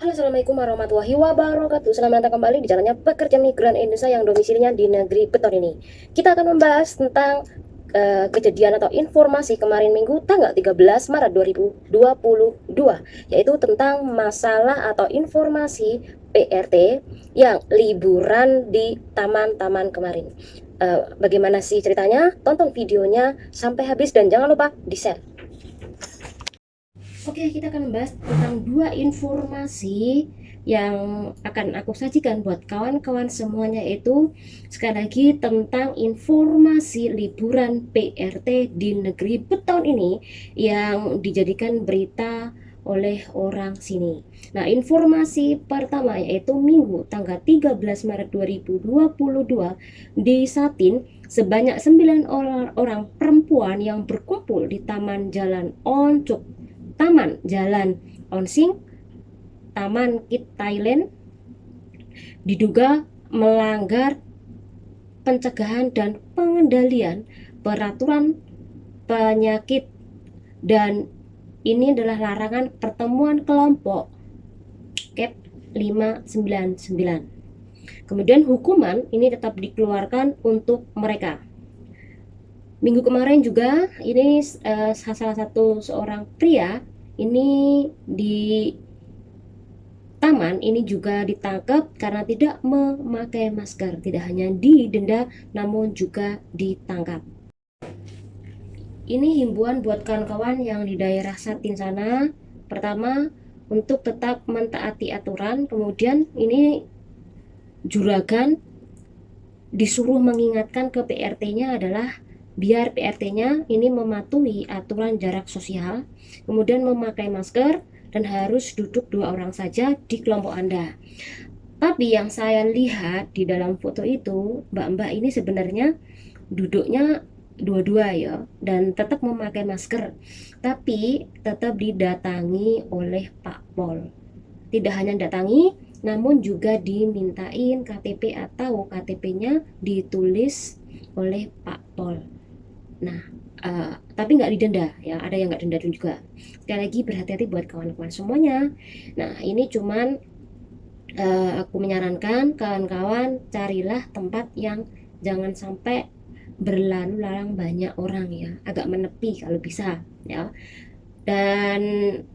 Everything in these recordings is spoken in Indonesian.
Halo, assalamualaikum warahmatullahi wabarakatuh. Selamat datang kembali di channelnya Pekerja Migran Indonesia yang domisilinya di negeri beton ini. Kita akan membahas tentang kejadian atau informasi kemarin Minggu tanggal 13 Maret 2022, yaitu tentang masalah atau informasi PRT yang liburan di taman-taman kemarin. Bagaimana sih ceritanya? Tonton videonya sampai habis dan jangan lupa di-share. Oke, kita akan membahas tentang dua informasi yang akan aku sajikan buat kawan-kawan semuanya, itu sekali lagi tentang informasi liburan PRT di negeri beton ini yang dijadikan berita oleh orang sini. Nah, informasi pertama yaitu Minggu tanggal 13 Maret 2022 di Satin, sebanyak 9 orang perempuan yang berkumpul di Taman Jalan Oncuk, Taman Jalan Onsing, Taman Kit Thailand, diduga melanggar pencegahan dan pengendalian peraturan penyakit, dan ini adalah larangan pertemuan kelompok KEP 599. Kemudian hukuman ini tetap dikeluarkan untuk mereka. Minggu kemarin juga ini salah satu seorang pria ini di taman ini juga ditangkap karena tidak memakai masker. Tidak hanya didenda namun juga ditangkap. Ini himbauan buat kawan-kawan yang di daerah Satin sana. Pertama, untuk tetap mentaati aturan. Kemudian ini juragan disuruh mengingatkan ke PRT-nya adalah biar PRT-nya ini mematuhi aturan jarak sosial, kemudian memakai masker, dan harus duduk 2 orang saja di kelompok Anda. Tapi yang saya lihat di dalam foto itu, mbak-mbak ini sebenarnya duduknya dua-dua ya, dan tetap memakai masker, tapi tetap didatangi oleh Pak Pol. Tidak hanya datangi, namun juga dimintain KTP atau KTP-nya ditulis oleh Pak Pol. Nah, tapi nggak didenda ya, ada yang nggak denda juga. Sekali lagi berhati-hati buat kawan-kawan semuanya. Nah, ini cuman aku menyarankan kawan-kawan carilah tempat yang jangan sampai berlalu lalang banyak orang ya, agak menepi kalau bisa ya. Dan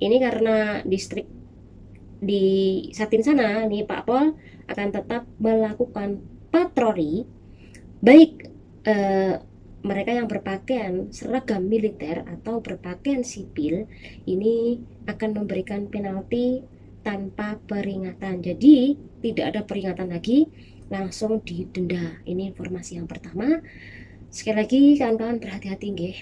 ini karena distrik di Satin sana nih, Pak Pol akan tetap melakukan patroli, baik mereka yang berpakaian seragam militer atau berpakaian sipil ini akan memberikan penalti tanpa peringatan. Jadi tidak ada peringatan lagi, langsung didenda. Ini informasi yang pertama. Sekali lagi kawan-kawan berhati-hati nggih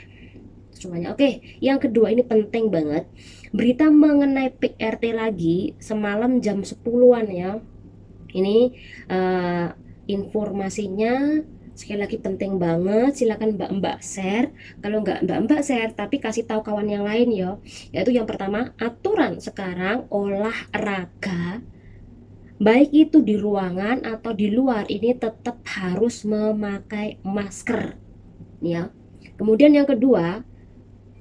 semuanya. Oke, yang kedua ini penting banget. Berita mengenai PRT lagi semalam jam 10-an ya. Ini informasinya sekali lagi penting banget. Silakan mbak-mbak share. Kalau nggak mbak-mbak share tapi kasih tahu kawan yang lain ya. Yaitu yang pertama, aturan sekarang olahraga baik itu di ruangan atau di luar ini tetap harus memakai masker ya. Kemudian yang kedua,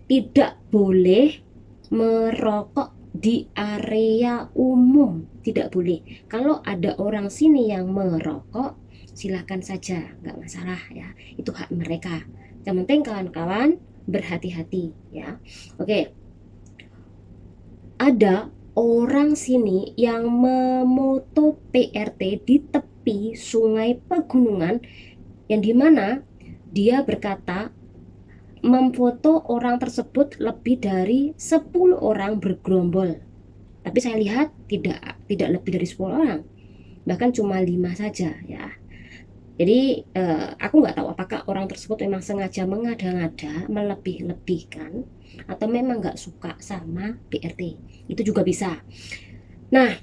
tidak boleh merokok di area umum, tidak boleh. Kalau ada orang sini yang merokok, silahkan saja, nggak masalah ya, itu hak mereka. Yang penting kawan-kawan berhati-hati ya. Oke, ada orang sini yang memoto PRT di tepi sungai pegunungan, yang dimana dia berkata memfoto orang tersebut lebih dari 10 orang bergerombol. Tapi saya lihat tidak lebih dari 10 orang, bahkan cuma 5 saja ya. Jadi aku nggak tahu apakah orang tersebut memang sengaja mengada-ngada, melebih-lebihkan, atau memang nggak suka sama PRT. Itu juga bisa. Nah,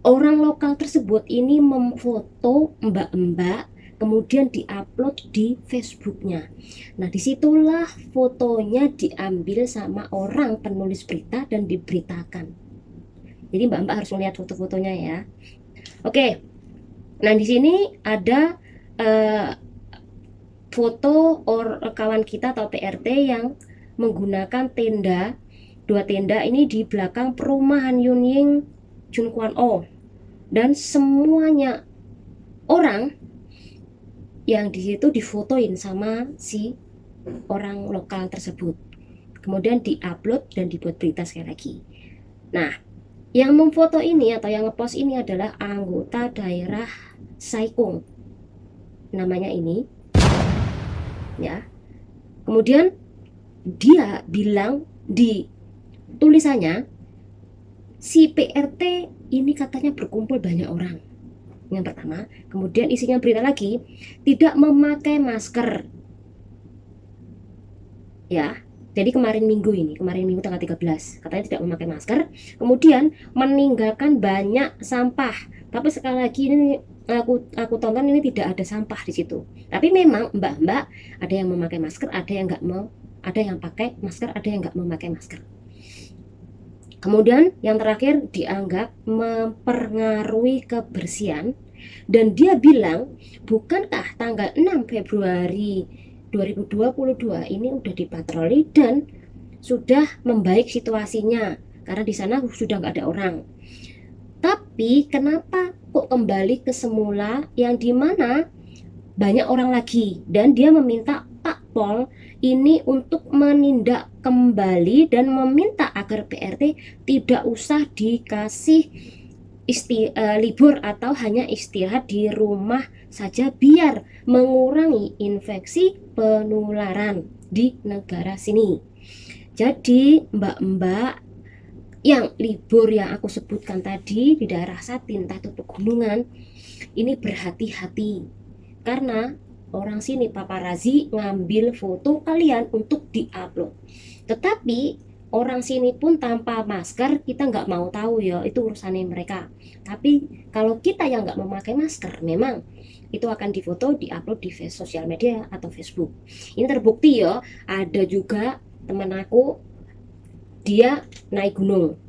orang lokal tersebut ini memfoto mbak-mbak, kemudian diupload di Facebooknya. Nah, disitulah fotonya diambil sama orang penulis berita dan diberitakan. Jadi mbak-mbak harus melihat foto-fotonya ya. Oke, nah di sini ada foto kawan kita atau PRT yang menggunakan tenda, 2 tenda ini di belakang perumahan Yunying Jun Kwan Oh, dan semuanya orang yang di situ difotoin sama si orang lokal tersebut, kemudian diupload dan dibuat berita sekali lagi. Nah, yang memfoto ini atau yang ngepost ini adalah anggota daerah Saikung, namanya ini ya. Kemudian dia bilang di tulisannya, si PRT ini katanya berkumpul banyak orang, yang pertama. Kemudian isinya berita lagi, tidak memakai masker ya. Jadi kemarin minggu tanggal 13, katanya tidak memakai masker, kemudian meninggalkan banyak sampah. Tapi sekali lagi ini aku tonton, ini tidak ada sampah di situ. Tapi memang mbak-mbak ada yang memakai masker, ada yang nggak mau, ada yang pakai masker, ada yang nggak memakai masker. Kemudian yang terakhir, dianggap mempengaruhi kebersihan, dan dia bilang, bukankah tanggal 6 Februari 2022 ini udah dipatroli dan sudah membaik situasinya karena di sana sudah nggak ada orang. Tapi kenapa kok kembali ke semula yang dimana banyak orang lagi, dan dia meminta Pak Pol ini untuk menindak kembali dan meminta agar PRT tidak usah dikasih libur atau hanya istirahat di rumah saja biar mengurangi infeksi penularan di negara sini. Jadi mbak-mbak yang libur yang aku sebutkan tadi di daerah Satin atau pegunungan, ini berhati-hati karena orang sini paparazzi ngambil foto kalian untuk diupload. Tetapi orang sini pun tanpa masker, kita nggak mau tahu ya, itu urusannya mereka. Tapi kalau kita yang nggak memakai masker, memang itu akan difoto, diupload di sosial media atau Facebook. Ini terbukti ya, ada juga teman aku, dia naik gunung,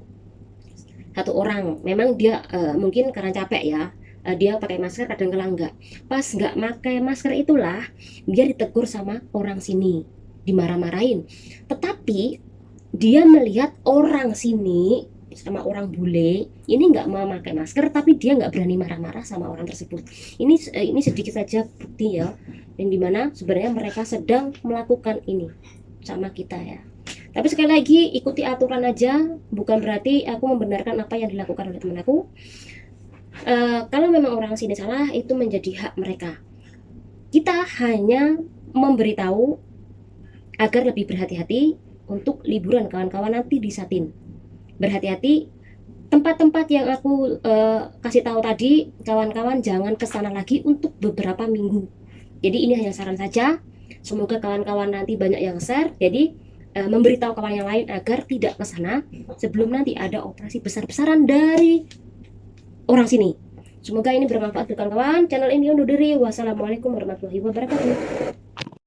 satu orang, memang dia mungkin karena capek ya, dia pakai masker, kadang-kadang enggak. Pas nggak pakai masker itulah dia ditegur sama orang sini, dimarah-marahin. Tetapi dia melihat orang sini sama orang bule ini nggak memakai masker, tapi dia nggak berani marah-marah sama orang tersebut. Ini sedikit saja bukti ya, yang dimana sebenarnya mereka sedang melakukan ini sama kita ya. Tapi sekali lagi, ikuti aturan aja, bukan berarti aku membenarkan apa yang dilakukan oleh teman aku. Kalau memang orang sini salah, itu menjadi hak mereka. Kita hanya memberitahu agar lebih berhati-hati untuk liburan kawan-kawan nanti di Satin. Berhati-hati, tempat-tempat yang aku kasih tahu tadi, kawan-kawan jangan kesana lagi untuk beberapa minggu. Jadi ini hanya saran saja, semoga kawan-kawan nanti banyak yang share, jadi memberitahu kawan yang lain agar tidak kesana sebelum nanti ada operasi besar-besaran dari orang sini. Semoga ini bermanfaat untuk kawan-kawan. Channel ini undur diri. Wassalamualaikum warahmatullahi wabarakatuh.